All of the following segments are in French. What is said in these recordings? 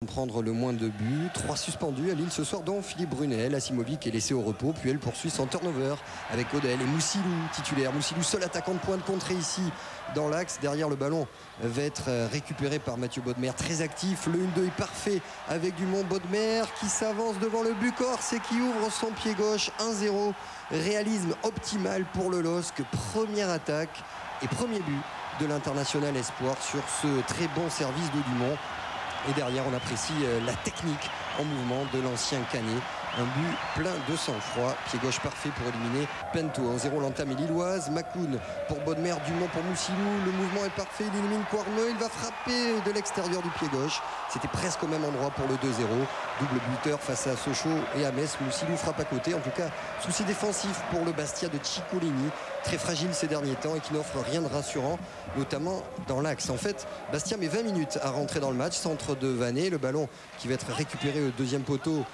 Prendre le moins de buts, 3 suspendus à Lille ce soir dont Philippe Brunet. Asimovic est laissé au repos, puis elle poursuit son turnover avec Odell et Moussilou titulaire. Moussilou seul attaquant de pointe contré ici dans l'axe. Derrière, le ballon va être récupéré par Mathieu Bodmer, très actif. Le 1-2 est parfait avec Dumont. Bodmer qui s'avance devant le but corse et qui ouvre son pied gauche. 1-0, réalisme optimal pour le LOSC. Première attaque et premier but de l'international espoir sur ce très bon service de Dumont. Et derrière, on apprécie la technique en mouvement de l'ancien Canet. Un but plein de sang-froid. Pied gauche parfait pour éliminer Pento. 1-0, l'entame est lilloise. Makoun pour Bodmer, Dumont pour Moussilou. Le mouvement est parfait. Il élimine Quarmeux. Il va frapper de l'extérieur du pied gauche. C'était presque au même endroit pour le 2-0. Double buteur face à Sochaux et à Metz. Moussilou frappe à côté. En tout cas, souci défensif pour le Bastia de Ciccolini. Très fragile ces derniers temps et qui n'offre rien de rassurant, notamment dans l'axe. En fait, Bastia met 20 minutes à rentrer dans le match. Centre de Vanet. Le ballon qui va être récupéré au deuxième poteau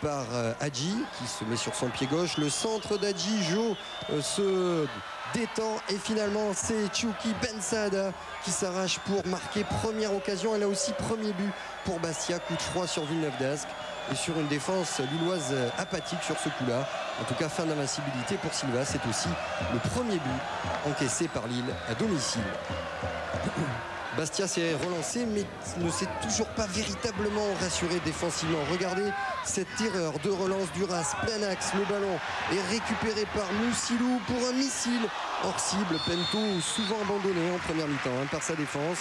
par Hadji qui se met sur son pied gauche. Le centre d'Hadji, Jo se détend et finalement c'est Tchouki Bensada qui s'arrache pour marquer. Première occasion et là aussi premier but pour Bastia. Coup de froid sur Villeneuve d'Ascq et sur une défense lilloise apathique sur ce coup-là. En tout cas, fin d'invincibilité pour Silva. C'est aussi le premier but encaissé par Lille à domicile. Bastia s'est relancé mais ne s'est toujours pas véritablement rassuré défensivement. Regardez cette erreur de relance d'Uras, plein axe, le ballon est récupéré par Moussilou pour un missile hors cible. Pento souvent abandonné en première mi-temps par sa défense.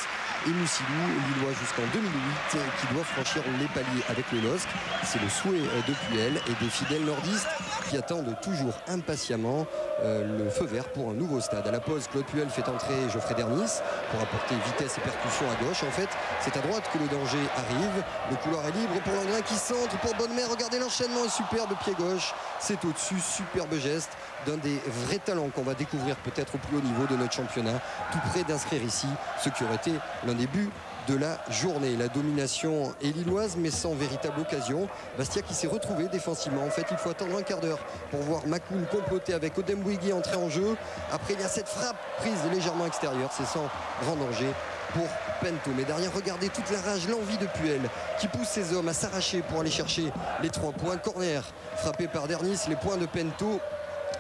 Et Moussilou, lillois jusqu'en 2008, qui doit franchir les paliers avec le LOSC. C'est le souhait de Puel et des fidèles nordistes qui attendent toujours impatiemment le feu vert pour un nouveau stade. À la pause, Claude Puel fait entrer Geoffrey Dernis pour apporter vitesse et percussion à gauche. En fait, c'est à droite que le danger arrive. Le couloir est libre pour Langrin qui centre pour Bodmer. Regardez l'enchaînement, superbe pied gauche. C'est au-dessus, superbe geste d'un des vrais talents qu'on va découvrir peut-être au plus haut niveau de notre championnat, tout près d'inscrire ici ce qui aurait été l'un des buts de la journée. La domination est lilloise mais sans véritable occasion. Bastia qui s'est retrouvé défensivement. En fait, il faut attendre un quart d'heure pour voir Makoun comploter avec Odembouigui entrer en jeu. Après, il y a cette frappe prise légèrement extérieure. C'est sans grand danger pour Pento. Mais derrière, regardez toute la rage, l'envie de Puel qui pousse ses hommes à s'arracher pour aller chercher les 3 points. Corner frappé par Dernis, les points de Pento.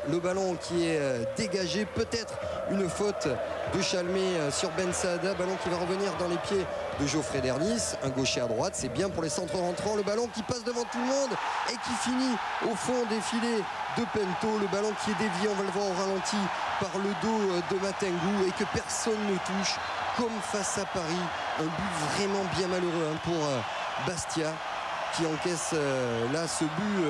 Le ballon qui est dégagé, peut-être une faute de Chalmé sur Bensada, ballon qui va revenir dans les pieds de Geoffrey Dernis, un gaucher à droite, c'est bien pour les centres rentrants, le ballon qui passe devant tout le monde et qui finit au fond des filets de Pento, le ballon qui est dévié, on va le voir au ralenti, par le dos de Matengu et que personne ne touche, comme face à Paris. Un but vraiment bien malheureux pour Bastia qui encaisse là ce but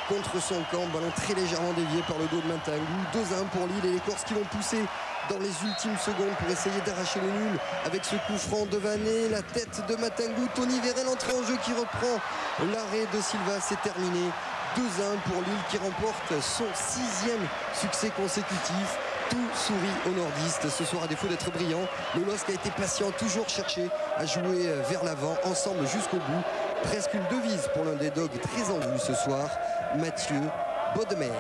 contre son camp. Ballon très légèrement dévié par le dos de Matengu. 2-1 pour Lille et les Corses qui vont pousser dans les ultimes secondes pour essayer d'arracher le nul avec ce coup franc de Vanet. La tête de Matengu, Tony Vérel entre en jeu qui reprend l'arrêt de Silva. C'est terminé. 2-1 pour Lille qui remporte son 6e succès consécutif. Tout sourit aux nordistes ce soir à défaut d'être brillant. Le LOSC a été patient, toujours cherché à jouer vers l'avant, ensemble jusqu'au bout. Presque une devise pour l'un des dogs très en vue ce soir, Mathieu Bodmer.